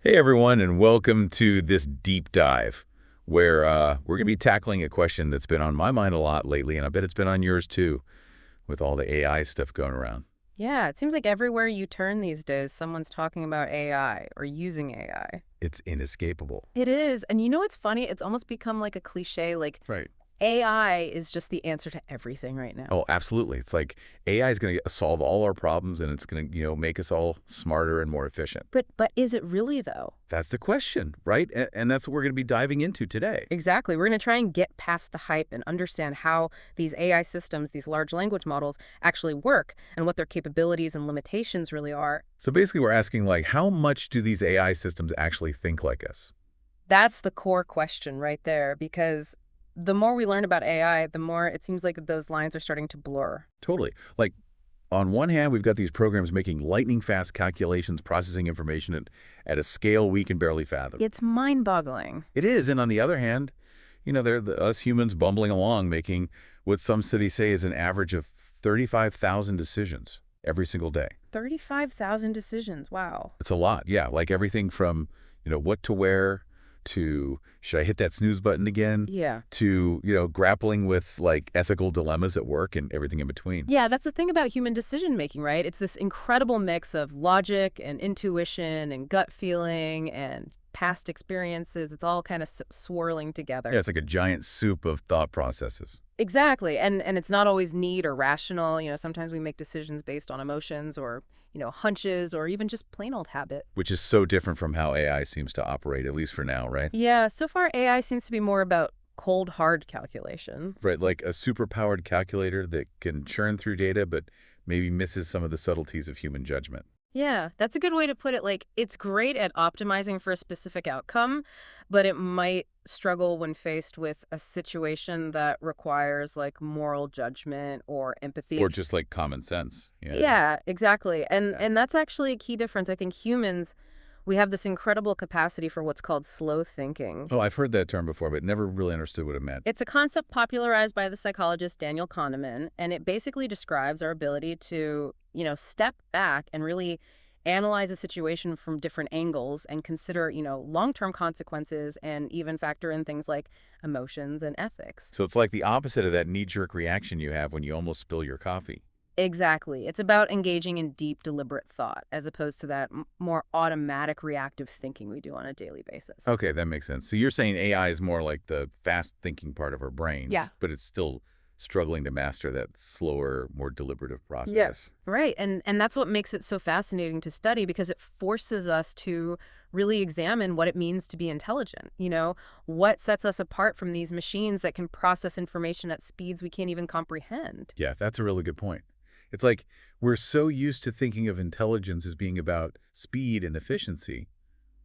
Hey everyone, and welcome to this deep dive where we're going to be tackling a question that's been on my mind a lot lately, and I bet it's been on yours too, with all the AI stuff going around. Yeah, it seems like everywhere you turn these days, someone's talking about AI or using AI. It's inescapable. It is. And you know what's funny? It's almost become like a cliche. Like Right. AI is just the answer to everything right now. Oh, absolutely. It's like AI is going to solve all our problems, and it's going to, make us all smarter and more efficient. But is it really though? That's the question, right? And that's what we're going to be diving into today. Exactly. We're going to try and get past the hype and understand how these AI systems, these large language models, actually work and what their capabilities and limitations really are. So basically, we're asking, like, how much do these AI systems actually think like us? That's the core question right there, because the more we learn about AI, the more it seems like those lines are starting to blur. Totally. Like, on one hand, we've got these programs making lightning fast calculations, processing information at a scale we can barely fathom. It's mind-boggling. It is. And on the other hand, they're us humans bumbling along, making what some studies say is an average of 35,000 decisions every single day. 35,000 decisions. Wow. It's a lot. Yeah. Like everything from, what to wear to should I hit that snooze button again Yeah. to, grappling with like ethical dilemmas at work and everything in between. Yeah, that's the thing about human decision making, right? It's this incredible mix of logic and intuition and gut feeling and past experiences. It's all kind of swirling together. Yeah, it's like a giant soup of thought processes. Exactly. And it's not always neat or rational. Sometimes we make decisions based on emotions or, hunches or even just plain old habit. Which is so different from how AI seems to operate, at least for now, right? Yeah, so far AI seems to be more about cold hard calculation. Right, like a superpowered calculator that can churn through data, but maybe misses some of the subtleties of human judgment. Yeah, that's a good way to put it. Like, it's great at optimizing for a specific outcome, but it might struggle when faced with a situation that requires like moral judgment or empathy. Or just like common sense. Yeah. Yeah, exactly. And Yeah. and that's actually a key difference. I think humans, we have this incredible capacity for what's called slow thinking. Oh, I've heard that term before, but never really understood what it meant. It's a concept popularized by the psychologist Daniel Kahneman, and it basically describes our ability to, step back and really analyze a situation from different angles and consider, long-term consequences and even factor in things like emotions and ethics. So it's like the opposite of that knee-jerk reaction you have when you almost spill your coffee. Exactly. It's about engaging in deep, deliberate thought as opposed to that more automatic reactive thinking we do on a daily basis. Okay, that makes sense. So you're saying AI is more like the fast thinking part of our Yeah. brains, but it's still struggling to master that slower, more deliberative process. Yes. Right. And that's what makes it so fascinating to study because it forces us to really examine what it means to be intelligent. What sets us apart from these machines that can process information at speeds we can't even comprehend. Yeah, that's a really good point. It's like we're so used to thinking of intelligence as being about speed and efficiency,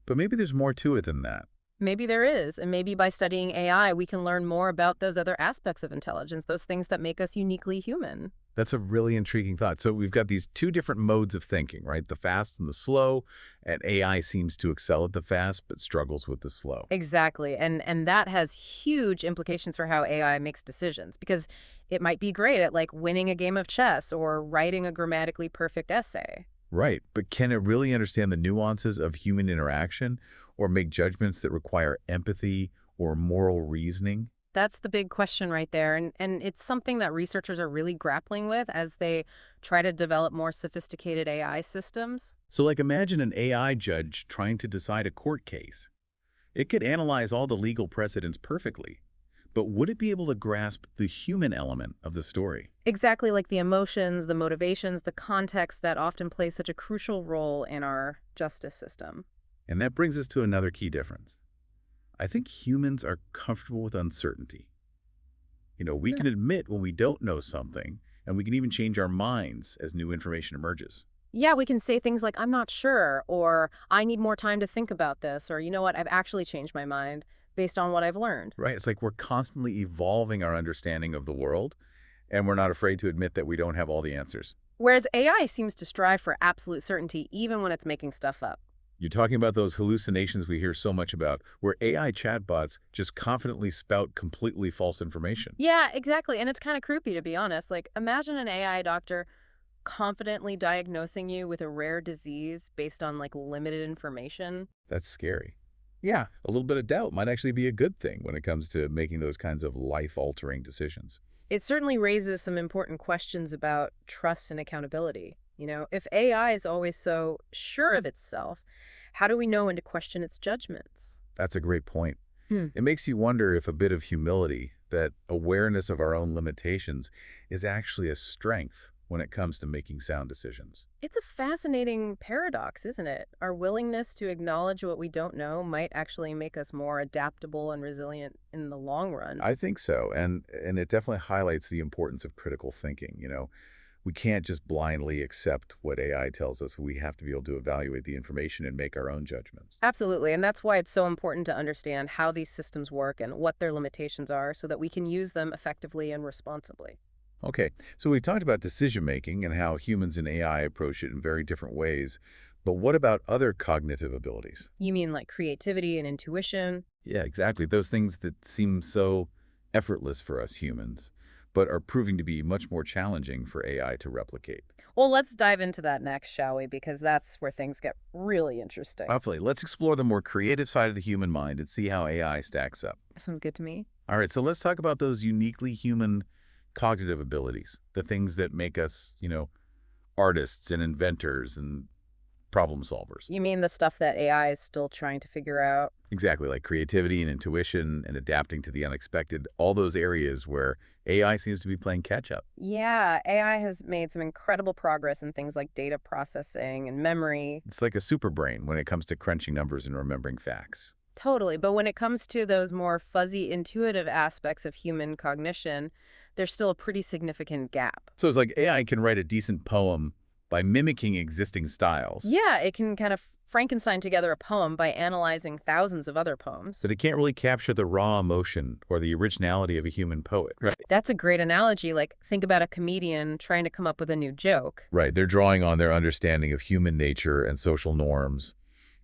but maybe there's more to it than that. Maybe there is, and maybe by studying AI, we can learn more about those other aspects of intelligence, those things that make us uniquely human. That's a really intriguing thought. So we've got these two different modes of thinking, right? The fast and the slow, and AI seems to excel at the fast but struggles with the slow. Exactly. And that has huge implications for how AI makes decisions because it might be great at like winning a game of chess or writing a grammatically perfect essay. Right, but can it really understand the nuances of human interaction or make judgments that require empathy or moral reasoning? That's the big question right there. And it's something that researchers are really grappling with as they try to develop more sophisticated AI systems. So like imagine an AI judge trying to decide a court case. It could analyze all the legal precedents perfectly, but would it be able to grasp the human element of the story? Exactly, like the emotions, the motivations, the context that often play such a crucial role in our justice system. And that brings us to another key difference. I think humans are comfortable with uncertainty. We Yeah. can admit when we don't know something, and we can even change our minds as new information emerges. Yeah, we can say things like, I'm not sure, or I need more time to think about this, or you know what, I've actually changed my mind based on what I've learned. Right? It's like we're constantly evolving our understanding of the world, and we're not afraid to admit that we don't have all the answers. Whereas AI seems to strive for absolute certainty even when it's making stuff up. You're talking about those hallucinations we hear so much about, where AI chatbots just confidently spout completely false information. Yeah, exactly. And it's kind of creepy, to be honest. Like, imagine an AI doctor confidently diagnosing you with a rare disease based on like limited information. That's scary. Yeah, a little bit of doubt might actually be a good thing when it comes to making those kinds of life-altering decisions. It certainly raises some important questions about trust and accountability. If AI is always so sure of itself, how do we know when to question its judgments? That's a great point. Hmm. It makes you wonder if a bit of humility, that awareness of our own limitations, is actually a strength when it comes to making sound decisions. It's a fascinating paradox, isn't it? Our willingness to acknowledge what we don't know might actually make us more adaptable and resilient in the long run. I think so, and it definitely highlights the importance of critical thinking. We can't just blindly accept what AI tells us. We have to be able to evaluate the information and make our own judgments. Absolutely. And that's why it's so important to understand how these systems work and what their limitations are so that we can use them effectively and responsibly. Okay, so we talked about decision making and how humans and AI approach it in very different ways. But what about other cognitive abilities? You mean like creativity and intuition? Yeah, exactly. Those things that seem so effortless for us humans, but are proving to be much more challenging for AI to replicate. Well, let's dive into that next, shall we? Because that's where things get really interesting. Hopefully, let's explore the more creative side of the human mind and see how AI stacks up. Sounds good to me. All right, so let's talk about those uniquely human cognitive abilities, the things that make us, artists and inventors and problem solvers. You mean the stuff that AI is still trying to figure out? Exactly, like creativity and intuition and adapting to the unexpected, all those areas where AI seems to be playing catch up. Yeah, AI has made some incredible progress in things like data processing and memory. It's like a super brain when it comes to crunching numbers and remembering facts. Totally. But when it comes to those more fuzzy, intuitive aspects of human cognition, there's still a pretty significant gap. So it's like AI can write a decent poem by mimicking existing styles, Yeah, it can kind of Frankenstein together a poem by analyzing thousands of other poems. but it can't really capture the raw emotion or the originality of a human poet. Right. That's a great analogy. Like, think about a comedian trying to come up with a new joke. Right. They're drawing on their understanding of human nature and social norms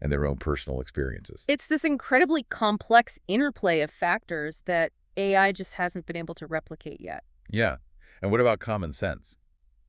and their own personal experiences. It's this incredibly complex interplay of factors that AI just hasn't been able to replicate yet. Yeah. And what about common sense?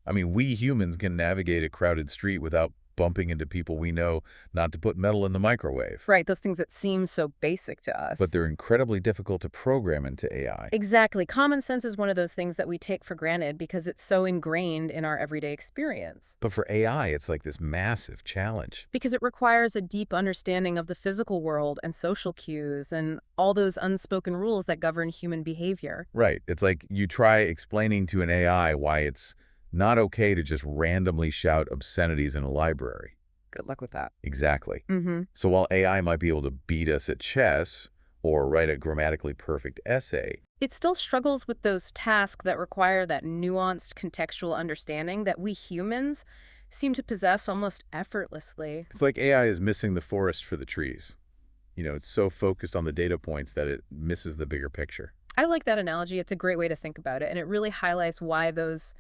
I mean, we humans can navigate a crowded street without bumping into people we know not to put metal in the microwave. Right, those things that seem so basic to us. But they're incredibly difficult to program into AI. Exactly. Common sense is one of those things that we take for granted because it's so ingrained in our everyday experience. But for AI, it's like this massive challenge. Because it requires a deep understanding of the physical world and social cues and all those unspoken rules that govern human behavior. Right. It's like you try explaining to an AI why it's not okay to just randomly shout obscenities in a library. Good luck with that. Exactly. Mm-hmm. So while AI might be able to beat us at chess or write a grammatically perfect essay, It still struggles with those tasks that require that nuanced contextual understanding that we humans seem to possess almost effortlessly. it's like AI is missing the forest for the trees. It's so focused on the data points that it misses the bigger picture. I like that analogy. It's a great way to think about it, and it really highlights why those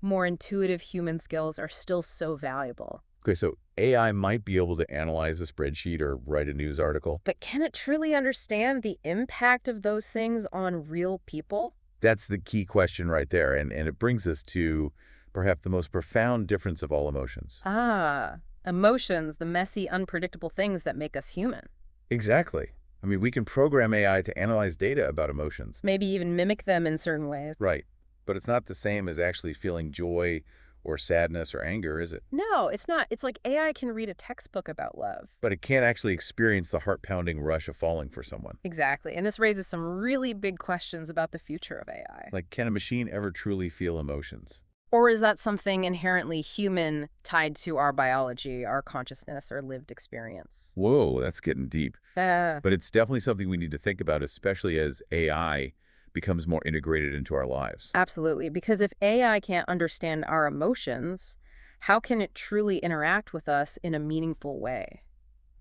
more intuitive human skills are still so valuable. Okay, so AI might be able to analyze a spreadsheet or write a news article. But can it truly understand the impact of those things on real people? That's the key question right there. And it brings us to perhaps the most profound difference of all emotions. Ah, emotions, the messy, unpredictable things that make us human. Exactly. I mean, we can program AI to analyze data about emotions. Maybe even mimic them in certain ways. Right. But it's not the same as actually feeling joy or sadness or anger, is it? No, it's not. It's like AI can read a textbook about love. But it can't actually experience the heart-pounding rush of falling for someone. Exactly. And this raises some really big questions about the future of AI. Like, can a machine ever truly feel emotions? Or is that something inherently human tied to our biology, our consciousness, or lived experience? Whoa, that's getting deep. Uh, But it's definitely something we need to think about, especially as AI becomes more integrated into our lives. Absolutely. Because if AI can't understand our emotions, how can it truly interact with us in a meaningful way?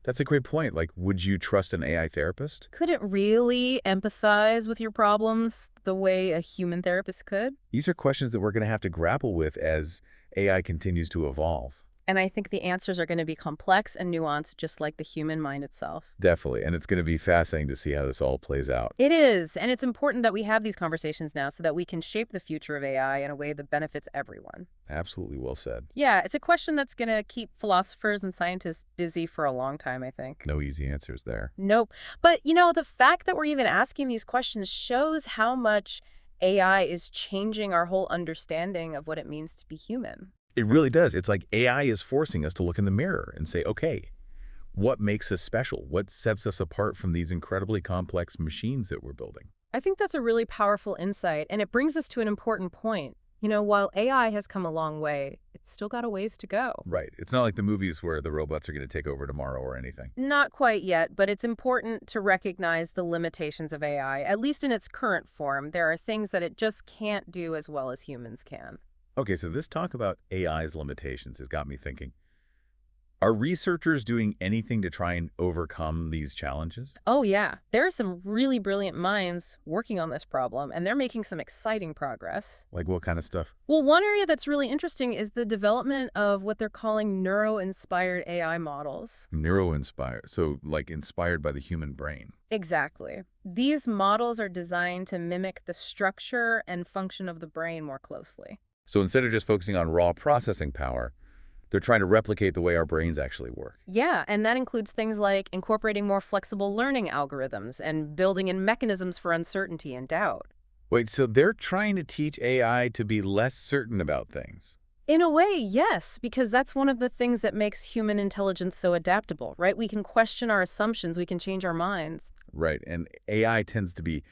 That's a great point. Like, would you trust an AI therapist? Could it really empathize with your problems the way a human therapist could? These are questions that we're going to have to grapple with as AI continues to evolve. And I think the answers are going to be complex and nuanced, just like the human mind itself. Definitely. And it's going to be fascinating to see how this all plays out. It is, and it's important that we have these conversations now so that we can shape the future of AI in a way that benefits everyone. Absolutely well said. Yeah, it's a question that's going to keep philosophers and scientists busy for a long time, I think. No easy answers there. Nope. But, the fact that we're even asking these questions shows how much AI is changing our whole understanding of what it means to be human. It really does. It's like AI is forcing us to look in the mirror and say, okay, what makes us special? What sets us apart from these incredibly complex machines that we're building? I think that's a really powerful insight, and it brings us to an important point. While AI has come a long way, it's still got a ways to go. Right. It's not like the movies where the robots are going to take over tomorrow or anything. Not quite yet, but it's important to recognize the limitations of AI, at least in its current form. There are things that it just can't do as well as humans can. Okay, so this talk about AI's limitations has got me thinking. Are researchers doing anything to try and overcome these challenges? Oh, yeah. There are some really brilliant minds working on this problem, and they're making some exciting progress. Like what kind of stuff? Well, one area that's really interesting is the development of what they're calling neuro-inspired AI models. Neuro-inspired, so like inspired by the human brain. Exactly. These models are designed to mimic the structure and function of the brain more closely. So instead of just focusing on raw processing power, they're trying to replicate the way our brains actually work. Yeah, and that includes things like incorporating more flexible learning algorithms and building in mechanisms for uncertainty and doubt. Wait, so they're trying to teach AI to be less certain about things? In a way, yes, because that's one of the things that makes human intelligence so adaptable, right? We can question our assumptions, we can change our minds. Right, and AI tends to be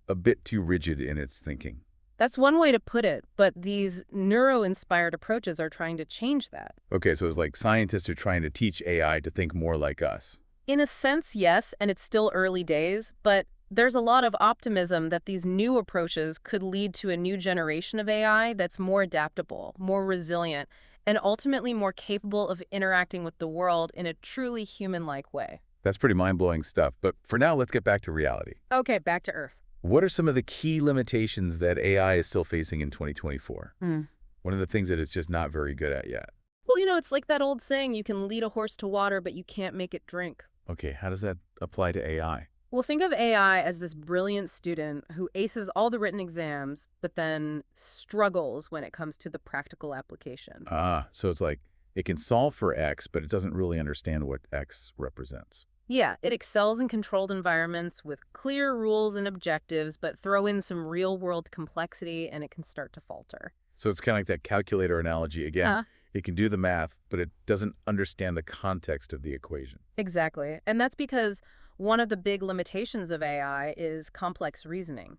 a bit too rigid in its thinking. That's one way to put it, but these neuro-inspired approaches are trying to change that. Okay, so it's like scientists are trying to teach AI to think more like us. In a sense, yes, and it's still early days, but there's a lot of optimism that these new approaches could lead to a new generation of AI that's more adaptable, more resilient, and ultimately more capable of interacting with the world in a truly human-like way. That's pretty mind-blowing stuff, but for now, let's get back to reality. Okay, back to Earth. What are some of the key limitations that AI is still facing in 2024? One of the things that it's just not very good at yet. Well, it's like that old saying, you can lead a horse to water, but you can't make it drink. Okay, how does that apply to AI? Well, think of AI as this brilliant student who aces all the written exams, but then struggles when it comes to the practical application. So it's like it can solve for X, but it doesn't really understand what X represents. Yeah, it excels in controlled environments with clear rules and objectives, but throw in some real-world complexity and it can start to falter. So it's kind of like that calculator analogy again. It can do the math, but it doesn't understand the context of the equation. Exactly. And that's because one of the big limitations of AI is complex reasoning.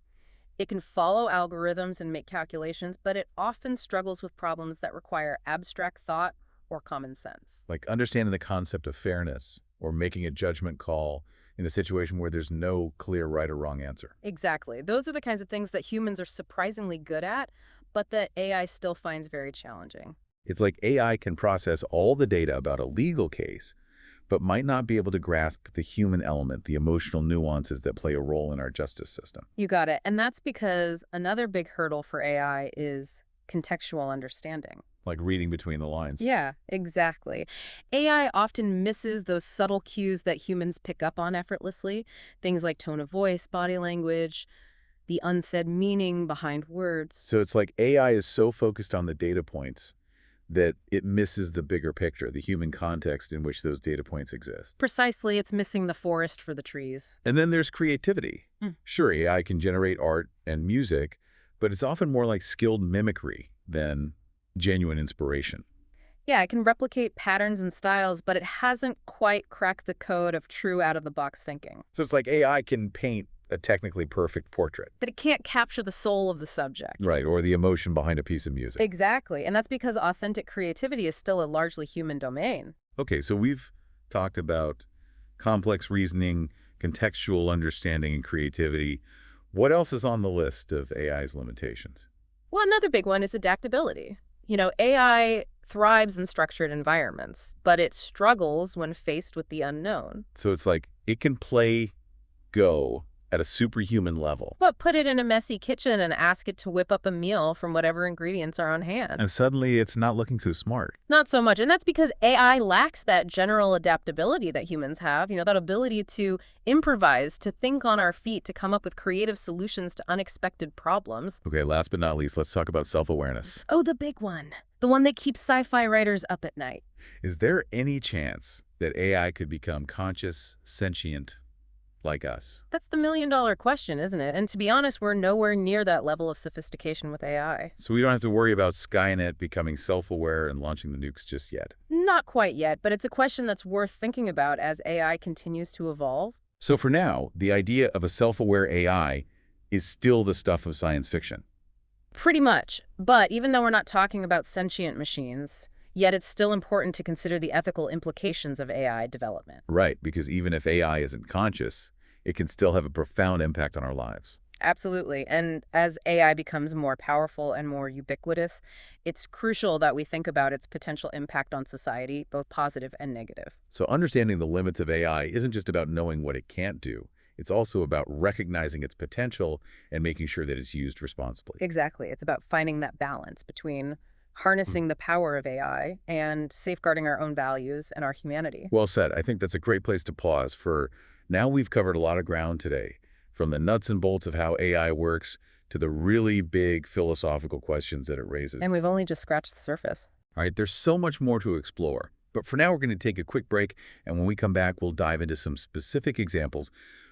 It can follow algorithms and make calculations, but it often struggles with problems that require abstract thought or common sense. Like understanding the concept of fairness or making a judgment call in a situation where there's no clear right or wrong answer. Exactly. Those are the kinds of things that humans are surprisingly good at, but that AI still finds very challenging. It's like AI can process all the data about a legal case, but might not be able to grasp the human element, the emotional nuances that play a role in our justice system. You got it. And that's because another big hurdle for AI is contextual understanding. Like reading between the lines. Yeah, exactly. AI often misses those subtle cues that humans pick up on effortlessly. Things like tone of voice, body language, the unsaid meaning behind words. So it's like AI is so focused on the data points that it misses the bigger picture, the human context in which those data points exist. Precisely, it's missing the forest for the trees. And then there's creativity. Sure, AI can generate art and music, but it's often more like skilled mimicry than genuine inspiration. Yeah, it can replicate patterns and styles, but it hasn't quite cracked the code of true out-of-the-box thinking. So it's like AI can paint a technically perfect portrait. But it can't capture the soul of the subject. Right, or the emotion behind a piece of music. Exactly, and that's because authentic creativity is still a largely human domain. Okay, so we've talked about complex reasoning, contextual understanding, and creativity. What else is on the list of AI's limitations? Well, another big one is adaptability. AI thrives in structured environments, but it struggles when faced with the unknown. So it's like it can play Go at a superhuman level. But put it in a messy kitchen and ask it to whip up a meal from whatever ingredients are on hand. And suddenly it's not looking so smart. Not so much. And that's because AI lacks that general adaptability that humans have, that ability to improvise, to think on our feet, to come up with creative solutions to unexpected problems. Okay, last but not least, let's talk about self-awareness. Oh, the big one. The one that keeps sci-fi writers up at night. Is there any chance that AI could become conscious, sentient, like us? That's the million-dollar question, isn't it? And to be honest, we're nowhere near that level of sophistication with AI. So we don't have to worry about Skynet becoming self-aware and launching the nukes just yet. Not quite yet, but it's a question that's worth thinking about as AI continues to evolve. So for now, the idea of a self-aware AI is still the stuff of science fiction. Pretty much. But even though we're not talking about sentient machines, yet it's still important to consider the ethical implications of AI development. Right, because even if AI isn't conscious, it can still have a profound impact on our lives. Absolutely. And as AI becomes more powerful and more ubiquitous, it's crucial that we think about its potential impact on society, both positive and negative. So understanding the limits of AI isn't just about knowing what it can't do. It's also about recognizing its potential and making sure that it's used responsibly. Exactly. It's about finding that balance between harnessing the power of AI and safeguarding our own values and our humanity. Well said. I think that's a great place to pause for now. We've covered a lot of ground today, from the nuts and bolts of how AI works to the really big philosophical questions that it raises. And we've only just scratched the surface. All right, there's so much more to explore. But for now, we're going to take a quick break, and when we come back, we'll dive into some specific examples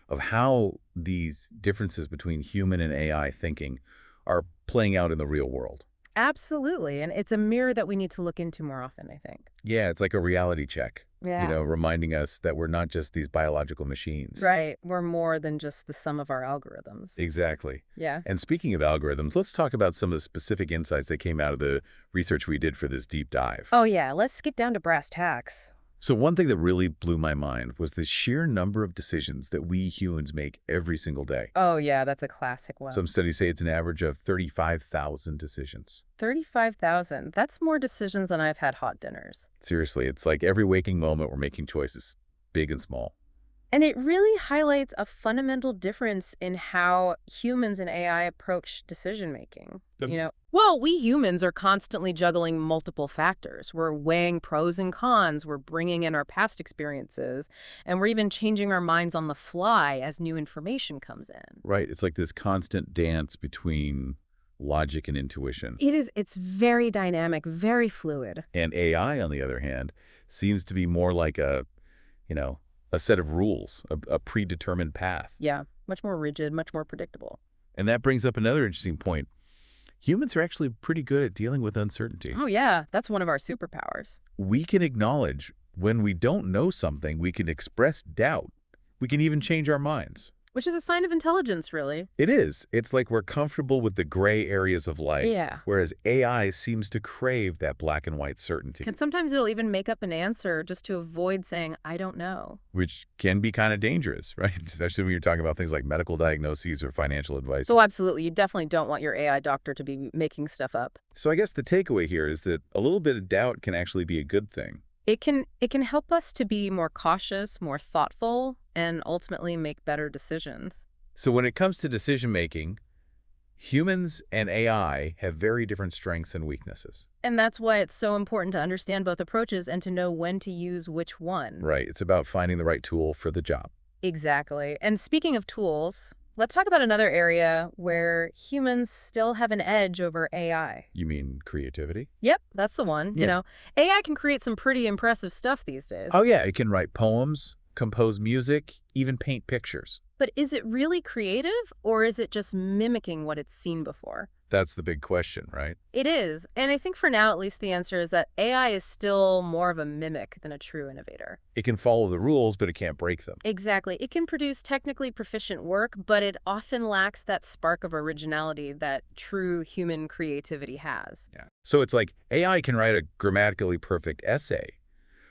of how these differences between human and AI thinking are playing out in the real world. Absolutely. And it's a mirror that we need to look into more often, I think. Yeah, it's like a reality check, Yeah. reminding us that we're not just these biological machines. Right. We're more than just the sum of our algorithms. Exactly. Yeah. And speaking of algorithms, let's talk about some of the specific insights that came out of the research we did for this deep dive. Oh, yeah. Let's get down to brass tacks. So one thing that really blew my mind was the sheer number of decisions that we humans make every single day. Oh, yeah. That's a classic one. Some studies say it's an average of 35,000 decisions. 35,000. That's more decisions than I've had hot dinners. Seriously, it's like every waking moment we're making choices, big and small. And it really highlights a fundamental difference in how humans and AI approach decision-making. Well, we humans are constantly juggling multiple factors. We're weighing pros and cons, we're bringing in our past experiences, and we're even changing our minds on the fly as new information comes in. Right, it's like this constant dance between logic and intuition. It's very dynamic, very fluid. And AI, on the other hand, seems to be more like a set of rules, a predetermined path. Yeah, much more rigid, much more predictable. And that brings up another interesting point. Humans are actually pretty good at dealing with uncertainty. Oh, yeah, that's one of our superpowers. We can acknowledge when we don't know something, we can express doubt. We can even change our minds. Which is a sign of intelligence, really. It is. It's like we're comfortable with the gray areas of life. Yeah. Whereas AI seems to crave that black and white certainty. And sometimes it'll even make up an answer just to avoid saying, I don't know. Which can be kind of dangerous, right? Especially when you're talking about things like medical diagnoses or financial advice. So absolutely, you definitely don't want your AI doctor to be making stuff up. So I guess the takeaway here is that a little bit of doubt can actually be a good thing. It can help us to be more cautious, more thoughtful, and ultimately make better decisions. So when it comes to decision making, humans and AI have very different strengths and weaknesses. And that's why it's so important to understand both approaches and to know when to use which one. Right. It's about finding the right tool for the job. Exactly. And speaking of tools, let's talk about another area where humans still have an edge over AI. You mean creativity? Yep, that's the one. Yeah. AI can create some pretty impressive stuff these days. Oh, yeah. It can write poems, compose music, even paint pictures. But is it really creative, or is it just mimicking what it's seen before? That's the big question, right? It is. And I think for now, at least, the answer is that AI is still more of a mimic than a true innovator. It can follow the rules, but it can't break them. Exactly. It can produce technically proficient work, but it often lacks that spark of originality that true human creativity has. Yeah. So it's like AI can write a grammatically perfect essay,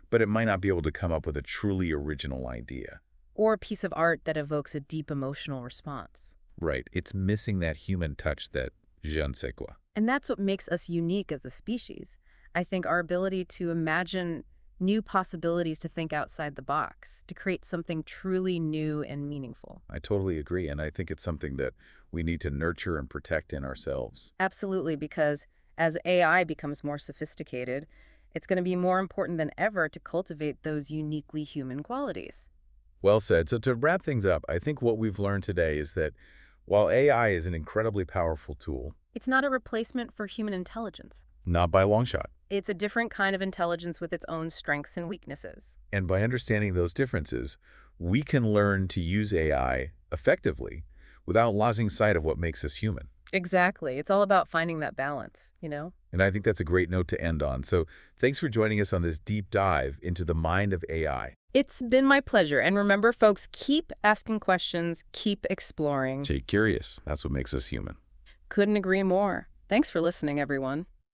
but it might not be able to come up with a truly original idea. Or a piece of art that evokes a deep emotional response. Right. It's missing that human touch, that je ne sais quoi. And that's what makes us unique as a species. I think our ability to imagine new possibilities to think outside the box, to create something truly new and meaningful. I totally agree, and I think it's something that we need to nurture and protect in ourselves. Absolutely, because as AI becomes more sophisticated, it's going to be more important than ever to cultivate those uniquely human qualities. Well said. So to wrap things up, I think what we've learned today is that while AI is an incredibly powerful tool, It's not a replacement for human intelligence. not by a long shot, It's a different kind of intelligence with its own strengths and weaknesses. and by understanding those differences, we can learn to use AI effectively without losing sight of what makes us human. Exactly. It's all about finding that balance, you know? And I think that's a great note to end on. So thanks for joining us on this deep dive into the mind of AI. It's been my pleasure. And remember, folks, keep asking questions, keep exploring. Stay curious. That's what makes us human. Couldn't agree more. Thanks for listening, everyone.